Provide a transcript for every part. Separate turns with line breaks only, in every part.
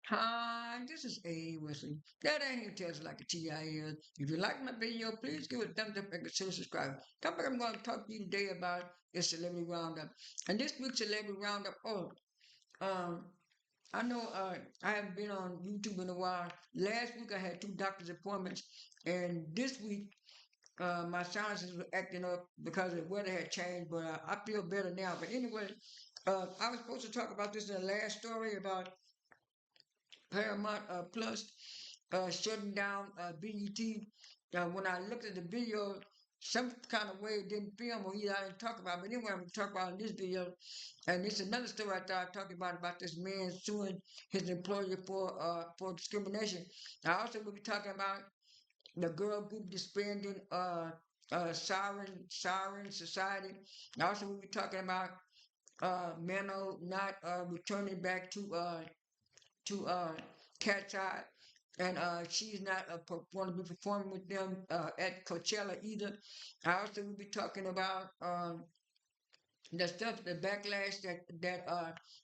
Hi, this is A. Wesley. That ain't here tells like a TI is. If you like my video, please give it a thumbs up and consider subscribing. Topic I'm going to talk to you today about is Celebrity Roundup. And this week's Celebrity Roundup, um, I know I haven't been on YouTube in a while. Last week I had two doctor's appointments, and this week my sinuses were acting up because the weather had changed, but I feel better now. But anyway, I was supposed to talk about this in the last story about Paramount Plus shutting down BET. When I looked at the video, some kind of way it didn't film or either I didn't talk about. But anyway, I'm going to talk about in this video. And it's another story I thought I'd talk about this man suing his employer for discrimination. I also will be talking about the girl group disbanding Siren Society. I also will be talking about Mano not returning back to Cat's Eye, and she's not going to be performing with them at Coachella either. I also will be talking about the stuff, the backlash that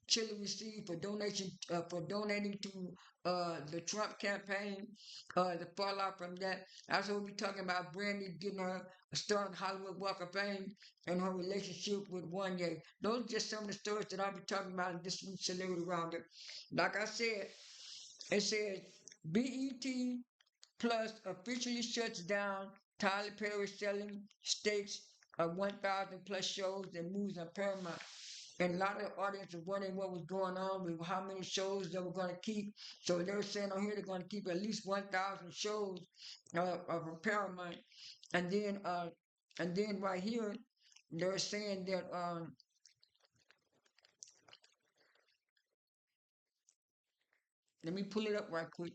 Chilli received for donating to the Trump campaign, the fallout from that. I also will be talking about Brandy getting her a star in Hollywood Walk of Fame and her relationship with One Ye. Those are just some of the stories that I'll be talking about in this week's Celebrity Roundup. Like I said, it says BET Plus officially shuts down Tyler Perry selling stakes of 1,000 plus shows and moves on Paramount. And a lot of the audience was wondering what was going on with how many shows they were going to keep. So they were saying on here they're going to keep at least 1,000 shows from Paramount. And then, uh, and then right here they're saying that let me pull it up right quick.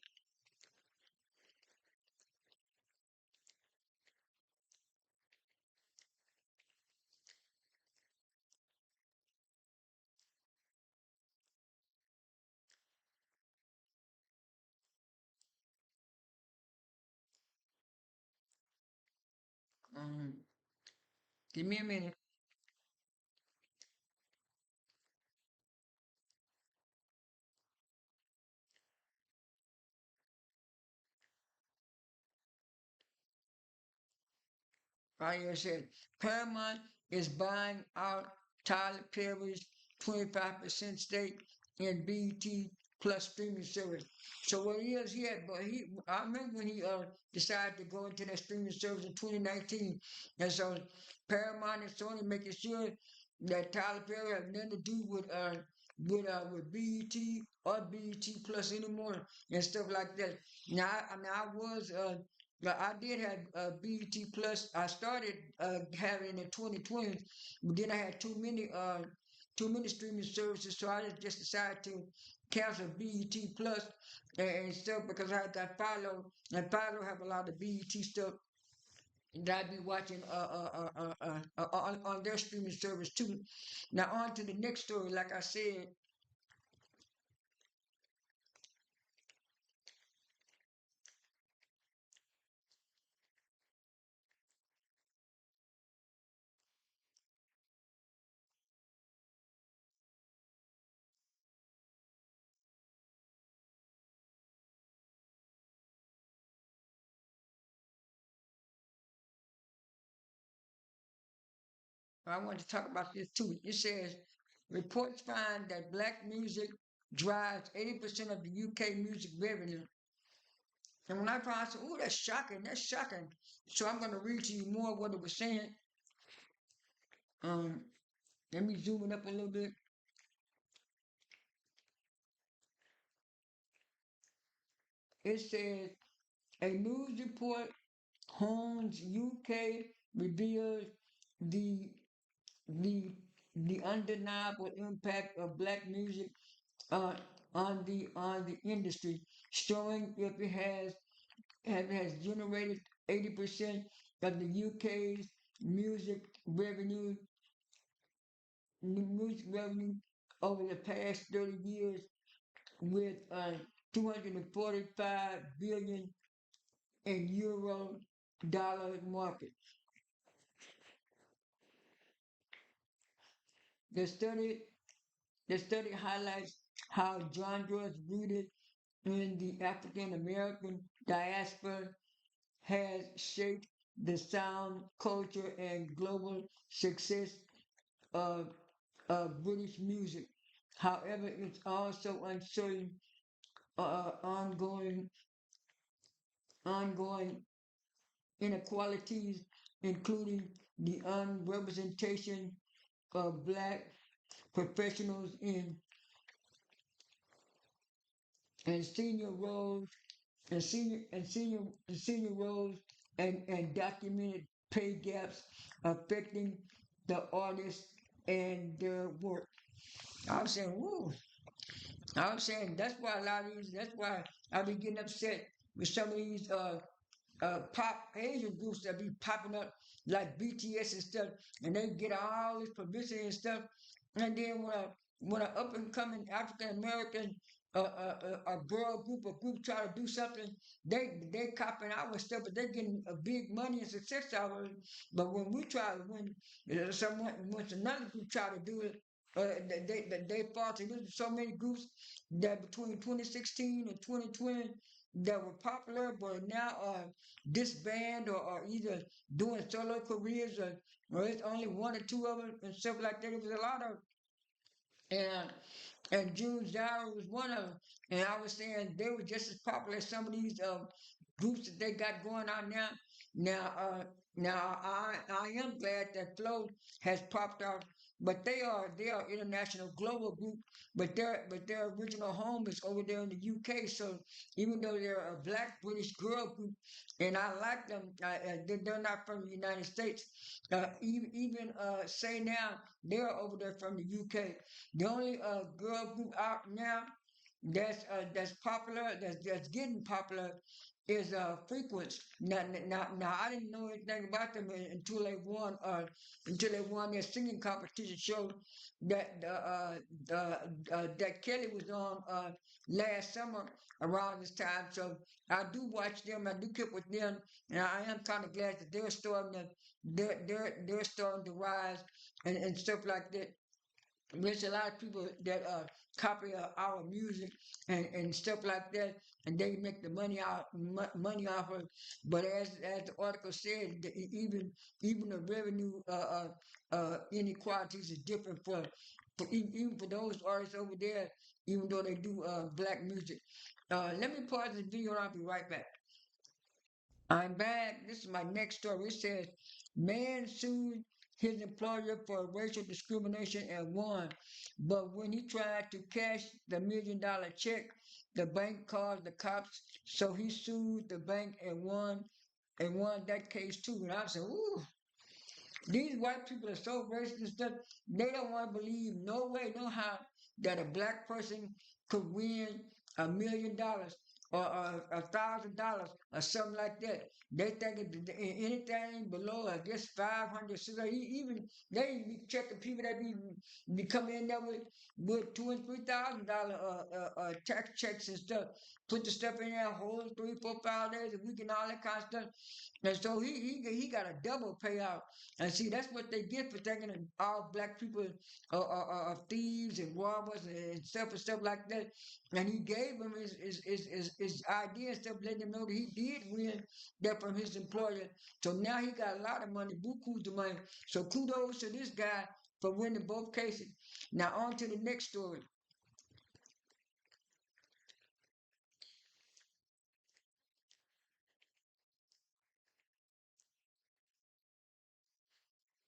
Um, Give me a minute. Right here it said Paramount is buying out Tyler Perry's 25% stake in BT Plus streaming service. So what he is, I remember when he decided to go into that streaming service in 2019, and so Paramount and Sony making sure that Tyler Perry has nothing to do with BET or BET Plus anymore and stuff like that. Now, I was but I did have BET Plus. I started having it in 2020, but then I had too many streaming services, so I just decided to cancel BET Plus and stuff because I got Follow, and Follow have a lot of BET stuff that I be watching on their streaming service too. Now on to the next story. Like I said, I want to talk about this too. It says reports find that black music drives 80% of the UK music revenue. And when I found, I said, "Oh, that's shocking! That's shocking." So I'm going to read to you more of what it was saying. Um, Let me zoom it up a little bit. It says a news report, Homes UK reveals the the the undeniable impact of black music uh, on the industry, showing if it has generated 80% of the UK's revenue music revenue over the past 30 years with 245 billion in euro dollar market. The study the study highlights how genres rooted in the African American diaspora has shaped the sound, culture, and global success of, British music. However, it's also uncertain ongoing ongoing inequalities, including the unrepresentation of black professionals in senior roles and senior roles and documented pay gaps affecting the artists and their work. I was saying, woo. I was saying that's why a lot of these. That's why I be getting upset with some of these pop Asian groups that be popping up like BTS and stuff, and they get all this publicity and stuff, and then when a up and coming African American a girl group or group try to do something, they copying our stuff, but they getting a big money and success out of it. But when we try, someone once another group try to do it, they fall to this. So many groups that between 2016 and 2020 that were popular, but now disband or either doing solo careers or it's only one or two of them and stuff like that. It was a lot of and June Zyra was one of them. And I was saying they were just as popular as some of these groups that they got going on now. Now, I am glad that Flow has popped out, but they are international global group, but their original home is over there in the UK. So even though they're a black British girl group, and I like them, they're not from the United States. Even Say Now, they're over there from the UK. The only girl group out now that's popular, that's getting popular is Frequence. Now I didn't know anything about them until they won their singing competition show that Kelly was on last summer around this time. So I do watch them, I do keep with them, and I am kind of glad that they're starting to rise and stuff like that. There's a lot of people that copy our music and stuff like that, and they make the money off of it. But as the article said, even the revenue inequalities is different even for those artists over there, even though they do black music. Let me pause this video and I'll be right back. I'm back. This is my next story. It says, man sued his employer for racial discrimination and won. But when he tried to cash the $1 million check, the bank called the cops. So he sued the bank and won that case too. And I said, ooh, these white people are so racist and stuff. They don't want to believe no way, no how that a black person could win $1 million or $1,000 or something like that. They think anything below, I guess 500. So even they be checking people that be coming in there with $2,000 and $3,000 tax checks and stuff. Put the stuff in there, hold 3, 4, 5 days a week and all that kind of stuff. And so he got a double payout. And see, that's what they get for thinking that all black people are thieves and robbers and stuff like that. And he gave him his idea and stuff, letting him know that he did win that from his employer. So now he got a lot of money, buku the money. So kudos to this guy for winning both cases. Now on to the next story.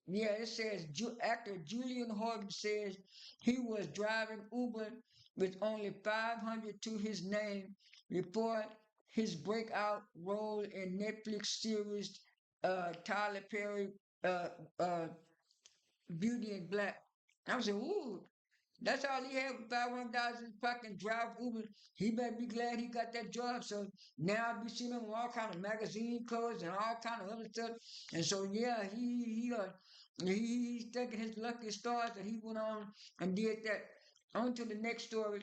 Yeah, it says actor Julian Horton says he was driving Uber with only 500 to his name before his breakout role in Netflix series Tyler Perry uh, uh, Beauty and Black. I was like, ooh, that's all he had with $500 in his pocket and drive Uber. He better be glad he got that job. So now I be seeing him in all kind of magazine covers and all kind of other stuff. And so yeah, he's thanking his lucky stars that he went on and did that. On to the next story.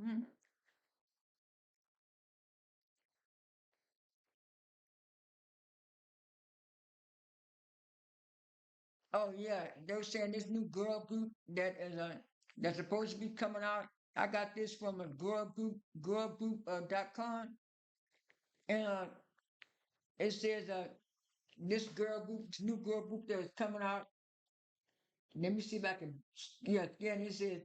Hmm. Oh yeah, they were saying this new girl group that is that's supposed to be coming out. I got this from a girlgroup.com, and it says this girl group, this new girl group that is coming out. Let me see if I can. Yeah, yeah. And it says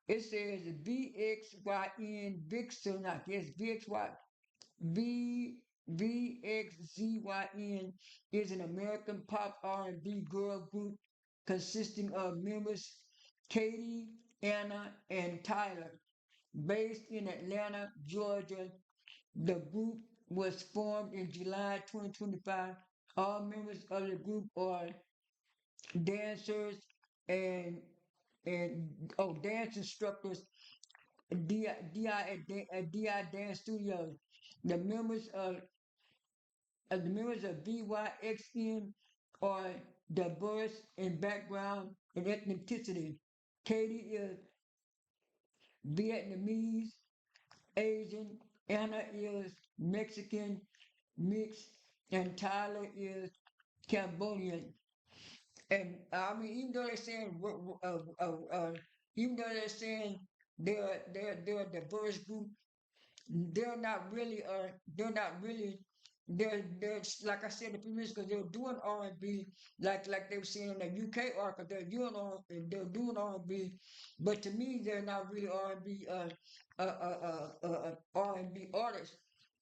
it says VXYN Vixen. I guess VXY V VXZYN is an American pop R&B girl group consisting of members Katie, Anna, and Tyler. Based in Atlanta, Georgia, the group was formed in July 2025. All members of the group are dancers and dance instructors. DI Dance Studios. The members of the members of VYXN are diverse in background and ethnicity. Katie is Vietnamese, Asian, Anna is Mexican, mixed, and Tyler is Cambodian. And I mean, even though they're saying they're a diverse group, they're not really they're like I said a few minutes ago, they're doing R&B like they were saying in the UK article, they're doing R&B, but to me they're not really R&B artists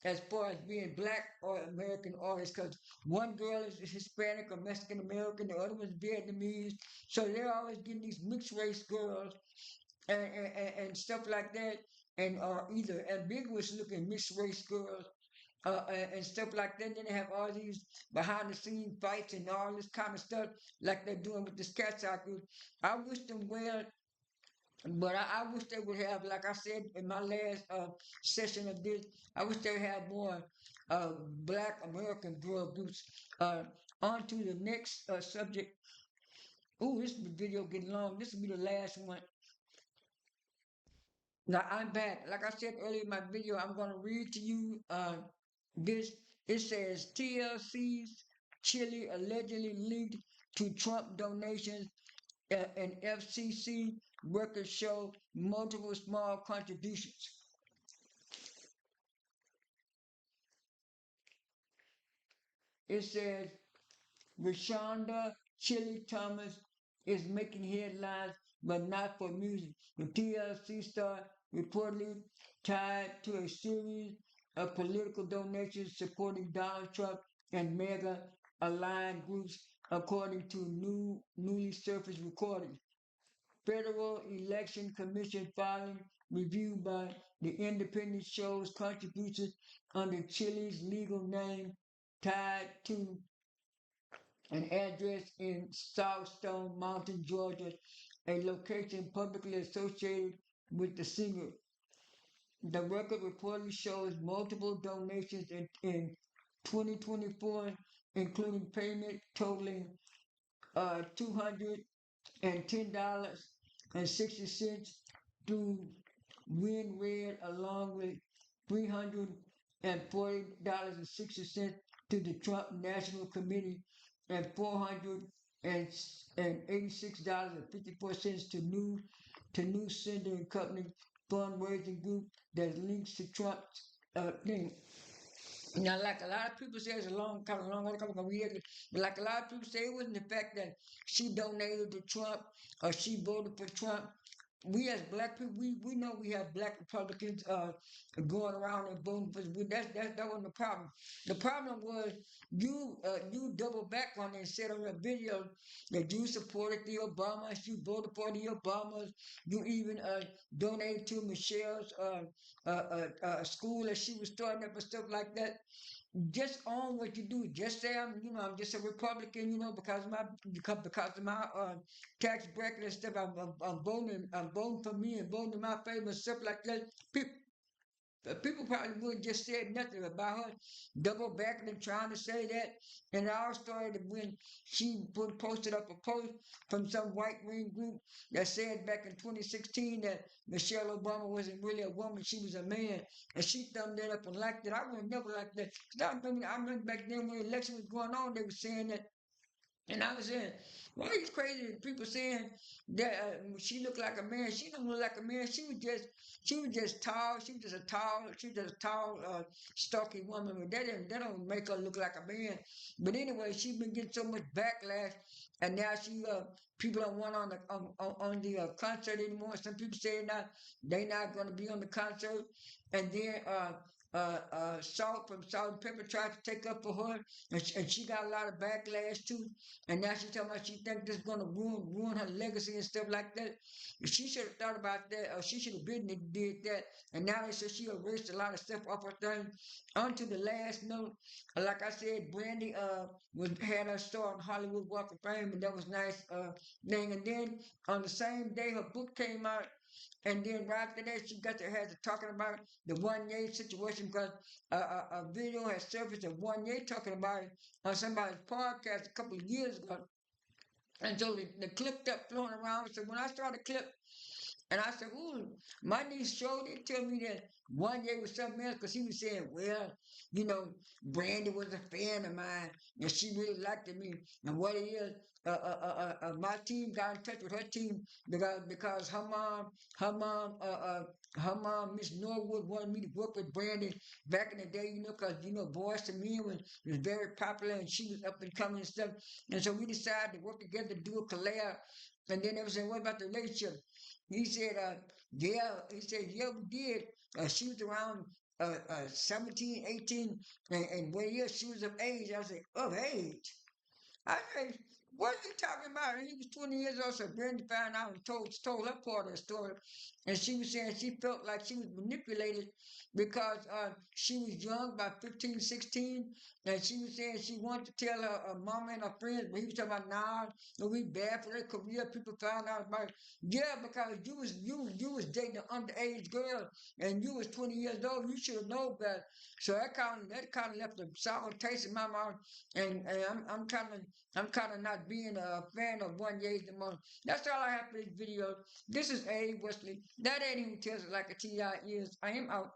as far as being black or American artists, because one girl is Hispanic or Mexican American, the other one's Vietnamese, so they're always getting these mixed race girls and stuff like that, and either ambiguous looking mixed race girls and stuff like that. Then they have all these behind the scenes fights and all this kind of stuff like they're doing with this cat cycle. I wish them well, but I wish they would have, like I said in my last session of this, I wish they would have more black American girl groups. On to the next subject. Ooh, this video getting long. This will be the last one. Now I'm back. Like I said earlier in my video, I'm going to read to you this. It says TLC's Chilli allegedly linked to Trump donations and FCC records show multiple small contributions. It says Rashonda Chili Thomas is making headlines, but not for music. The TLC star reportedly tied to a series of political donations supporting Donald Trump and MAGA aligned groups, according to newly surfaced recordings. Federal Election Commission filing review by the independent shows contributions under Chili's legal name tied to an address in South Stone Mountain, Georgia, a location publicly associated with the singer. The record reportedly shows multiple donations in 2024, including payment totaling $210.60 to Win Red, along with $340.60 to the Trump National Committee and $486.54 to New Sender and Company fundraising group that links to Trump's thing. Now, like a lot of people say, it's a long, but like a lot of people say, it wasn't the fact that she donated to Trump or she voted for Trump. We as black people, we know we have black Republicans going around and voting for. That wasn't the problem. The problem was you double back on it and said on your video that you supported the Obamas, you voted for the Obamas, you even donated to Michelle's school that she was starting up and stuff like that. Just own what you do. Just say I'm just a Republican, because of my tax bracket and stuff. I'm voting for me and voting in my favor and stuff like that. People, People probably would just said nothing about her double backing and trying to say that. And it all started when she posted up a post from some right wing group that said back in 2016 that Michelle Obama wasn't really a woman, she was a man. And she thumbed that up and liked it. I would never like that. 'Cause I remember back then when the election was going on, they were saying that and I was saying, why these crazy people saying that she looked like a man? She don't look like a man. She was just tall. She was just a tall, stocky woman. But that don't make her look like a man. But anyway, she's been getting so much backlash, and now people don't want on the concert anymore. Some people say not they not going to be on the concert, and then Salt from Salt and Pepper tried to take up for her, and she got a lot of backlash too. And now she's talking about she think this is gonna ruin her legacy and stuff like that. She should have thought about that, or she should have been did that. And now they say she erased a lot of stuff off her thing. On to the last note, like I said, Brandy was had her star on Hollywood Walk of Fame, and that was nice thing. And then on the same day her book came out, and then right after that, she got to have to talking about the 1A situation because a video had surfaced of 1A talking about it on somebody's podcast a couple of years ago. And so the clip kept flowing around. So when I saw the clip, and I said, ooh, my niece showed it to me that 1A was something else because he was saying, well, you know, Brandy was a fan of mine and she really liked me. And what it is, my team got in touch with her team because her mom, Miss Norwood, wanted me to work with Brandy back in the day, because Boys to Men was very popular and she was up and coming and stuff. And so we decided to work together to do a collab. And then they were saying, what about the relationship? He said, yeah. He said, yeah, we did. She was around 17, 18, and when she was of age, I was like, of age? I said, what are you talking about? And he was 20 years old, so Brandy found out and told her part of the story. And she was saying she felt like she was manipulated because she was young, about 15, 16, and she was saying she wanted to tell her mama and her friends, but he was talking about, nah, it'll be bad for their career. People found out about it. Yeah, because you was dating an underage girl and you was 20 years old, you should have known better. So that kind of left a sour taste in my mouth, and I'm kind of not being a fan of 1A anymore. That's all I have for this video. This is A. Wesley. That ain't even tells it like a TI is. I am out.